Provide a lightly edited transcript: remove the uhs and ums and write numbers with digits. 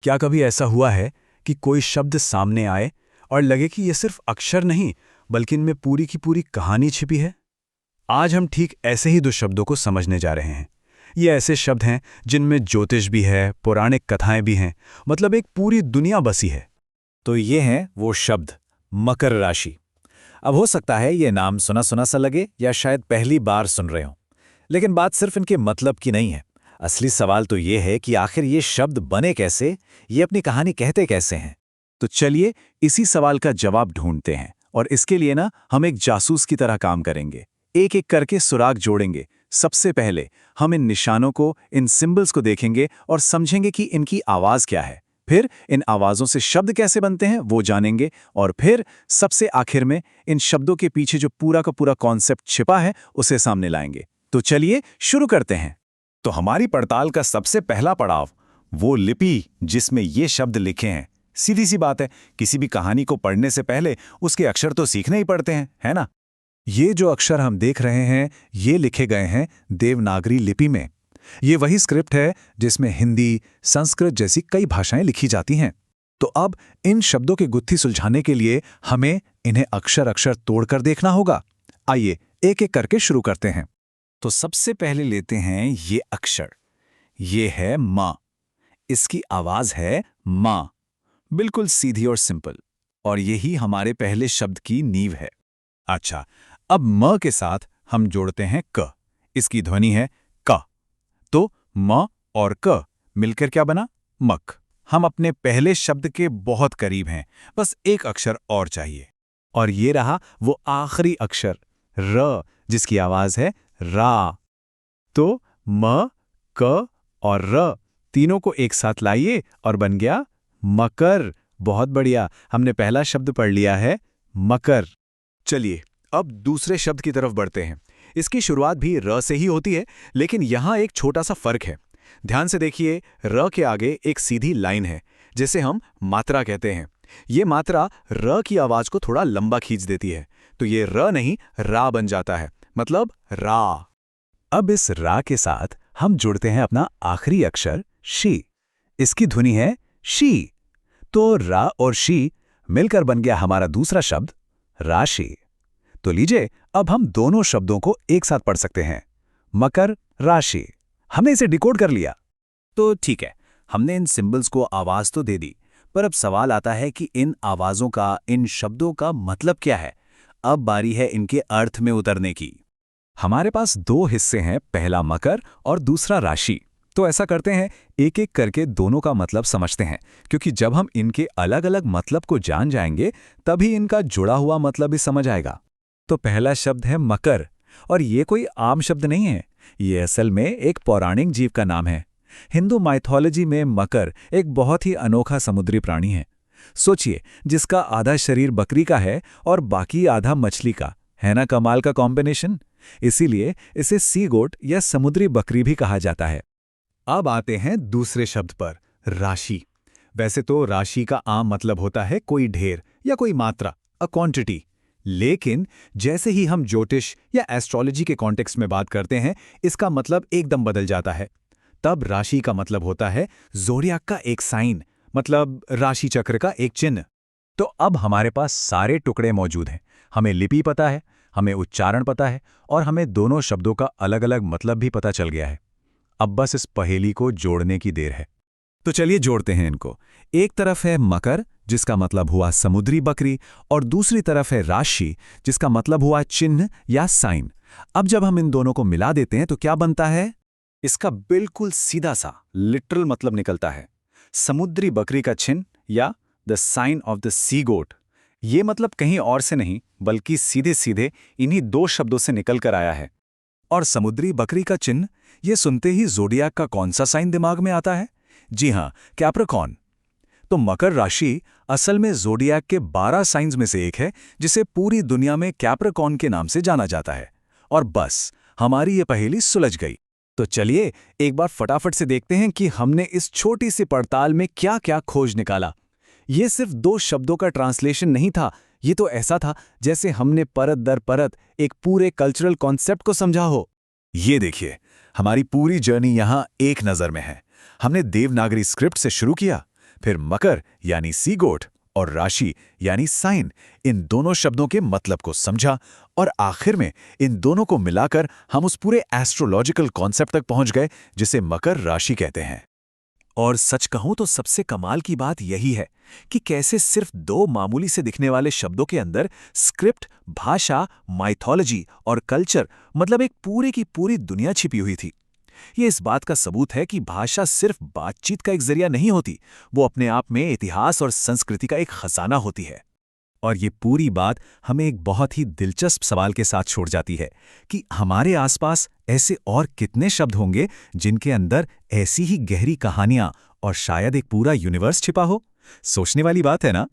क्या कभी ऐसा हुआ है कि कोई शब्द सामने आए और लगे कि ये सिर्फ अक्षर नहीं बल्कि इनमें पूरी की पूरी कहानी छिपी है? आज हम ठीक ऐसे ही दो शब्दों को समझने जा रहे हैं। ये ऐसे शब्द हैं जिनमें ज्योतिष भी है, पौराणिक कथाएं भी हैं, मतलब एक पूरी दुनिया बसी है। तो ये हैं वो शब्द, मकर राशि। अब हो सकता है ये नाम सुना सुना सा लगे या शायद पहली बार सुन रहे हो, लेकिन बात सिर्फ इनके मतलब की नहीं है। असली सवाल तो ये है कि आखिर ये शब्द बने कैसे, ये अपनी कहानी कहते कैसे हैं। तो चलिए इसी सवाल का जवाब ढूंढते हैं, और इसके लिए ना हम एक जासूस की तरह काम करेंगे। एक एक करके सुराग जोड़ेंगे। सबसे पहले हम इन निशानों को, इन सिंबल्स को देखेंगे और समझेंगे कि इनकी आवाज क्या है। फिर इन आवाजों से शब्द कैसे बनते हैं वो जानेंगे, और फिर सबसे आखिर में इन शब्दों के पीछे जो पूरा का पूरा कॉन्सेप्ट छिपा है उसे सामने लाएंगे। तो चलिए शुरू करते हैं। तो हमारी पड़ताल का सबसे पहला पड़ाव वो लिपि जिसमें ये शब्द लिखे हैं। सीधी सी बात है, किसी भी कहानी को पढ़ने से पहले उसके अक्षर तो सीखने ही पड़ते हैं, है ना। ये जो अक्षर हम देख रहे हैं ये लिखे गए हैं देवनागरी लिपि में। ये वही स्क्रिप्ट है जिसमें हिंदी, संस्कृत जैसी कई भाषाएं लिखी जाती हैं। तो अब इन शब्दों की गुत्थी सुलझाने के लिए हमें इन्हें अक्षर अक्षर तोड़कर देखना होगा। आइए एक एक करके शुरू करते हैं। तो सबसे पहले लेते हैं ये अक्षर। ये है मां। इसकी आवाज है मां, बिल्कुल सीधी और सिंपल, और यही हमारे पहले शब्द की नींव है। अच्छा, अब म के साथ हम जोड़ते हैं क। इसकी ध्वनि है क। तो म और क मिलकर क्या बना? मक। हम अपने पहले शब्द के बहुत करीब हैं, बस एक अक्षर और चाहिए। और ये रहा वो आखिरी अक्षर र, जिसकी आवाज है रा। तो म, क और र तीनों को एक साथ लाइए और बन गया मकर। बहुत बढ़िया, हमने पहला शब्द पढ़ लिया है मकर। चलिए अब दूसरे शब्द की तरफ बढ़ते हैं। इसकी शुरुआत भी र से ही होती है, लेकिन यहां एक छोटा सा फर्क है। ध्यान से देखिए, र के आगे एक सीधी लाइन है जिसे हम मात्रा कहते हैं। ये मात्रा र की आवाज को थोड़ा लंबा खींच देती है, तो ये र नहीं रा बन जाता है, मतलब रा। अब इस रा के साथ हम जुड़ते हैं अपना आखिरी अक्षर शी। इसकी ध्वनि है शी। तो रा और शी मिलकर बन गया हमारा दूसरा शब्द राशि। तो लीजिए अब हम दोनों शब्दों को एक साथ पढ़ सकते हैं, मकर राशि। हमने इसे डिकोड कर लिया। तो ठीक है, हमने इन सिंबल्स को आवाज तो दे दी, पर अब सवाल आता है कि इन आवाजों का, इन शब्दों का मतलब क्या है। अब बारी है इनके अर्थ में उतरने की। हमारे पास दो हिस्से हैं, पहला मकर और दूसरा राशि। तो ऐसा करते हैं, एक एक करके दोनों का मतलब समझते हैं, क्योंकि जब हम इनके अलग अलग मतलब को जान जाएंगे तभी इनका जुड़ा हुआ मतलब भी समझ आएगा। तो पहला शब्द है मकर, और ये कोई आम शब्द नहीं है। ये असल में एक पौराणिक जीव का नाम है। हिंदू माइथोलॉजी में मकर एक बहुत ही अनोखा समुद्री प्राणी है। सोचिए, जिसका आधा शरीर बकरी का है और बाकी आधा मछली का, है ना कमाल का कॉम्बिनेशन। इसीलिए इसे सी गोट या समुद्री बकरी भी कहा जाता है। अब आते हैं दूसरे शब्द पर, राशि। वैसे तो राशि का आम मतलब होता है कोई ढेर या कोई मात्रा, अ क्वांटिटी। लेकिन जैसे ही हम ज्योतिष या एस्ट्रोलॉजी के कॉन्टेक्स्ट में बात करते हैं, इसका मतलब एकदम बदल जाता है। तब राशि का मतलब होता है ज़ोडिएक का एक साइन, मतलब राशि चक्र का एक चिन्ह। तो अब हमारे पास सारे टुकड़े मौजूद हैं। हमें लिपि पता है, हमें उच्चारण पता है, और हमें दोनों शब्दों का अलग अलग मतलब भी पता चल गया है। अब बस इस पहेली को जोड़ने की देर है। तो चलिए जोड़ते हैं इनको। एक तरफ है मकर, जिसका मतलब हुआ समुद्री बकरी, और दूसरी तरफ है राशि, जिसका मतलब हुआ चिन्ह या साइन। अब जब हम इन दोनों को मिला देते हैं तो क्या बनता है? इसका बिल्कुल सीधा सा लिटरल मतलब निकलता है, समुद्री बकरी का चिन्ह या द साइन ऑफ द सी गोट। ये मतलब कहीं और से नहीं, बल्कि सीधे सीधे इन्हीं दो शब्दों से निकल कर आया है। और समुद्री बकरी का चिन्ह, ये सुनते ही ज़ोडिएक का कौन सा साइन दिमाग में आता है? जी हां, कैप्रिकॉर्न। तो मकर राशि असल में ज़ोडिएक के 12 साइंस में से एक है, जिसे पूरी दुनिया में कैप्रिकॉर्न के नाम से जाना जाता है। और बस हमारी ये पहेली सुलझ गई। तो चलिए एक बार फटाफट से देखते हैं कि हमने इस छोटी सी पड़ताल में क्या क्या खोज निकाला। ये सिर्फ दो शब्दों का ट्रांसलेशन नहीं था, ये तो ऐसा था जैसे हमने परत दर परत एक पूरे कल्चरल कॉन्सेप्ट को समझा हो। ये देखिए, हमारी पूरी जर्नी यहाँ एक नज़र में है। हमने देवनागरी स्क्रिप्ट से शुरू किया, फिर मकर यानी सी गोट और राशि यानी साइन, इन दोनों शब्दों के मतलब को समझा और आखिर में इन दोनों को मिलाकर हम उस पूरे एस्ट्रोलॉजिकल कॉन्सेप्ट तक पहुंच गए जिसे मकर राशि कहते हैं। और सच कहूं तो सबसे कमाल की बात यही है कि कैसे सिर्फ दो मामूली से दिखने वाले शब्दों के अंदर स्क्रिप्ट, भाषा, माइथोलॉजी और कल्चर, मतलब एक पूरी की पूरी दुनिया छिपी हुई थी। ये इस बात का सबूत है कि भाषा सिर्फ बातचीत का एक जरिया नहीं होती, वो अपने आप में इतिहास और संस्कृति का एक खजाना होती है। और ये पूरी बात हमें एक बहुत ही दिलचस्प सवाल के साथ छोड़ जाती है कि हमारे आसपास ऐसे और कितने शब्द होंगे जिनके अंदर ऐसी ही गहरी कहानियां और शायद एक पूरा यूनिवर्स छिपा हो। सोचने वाली बात है ना।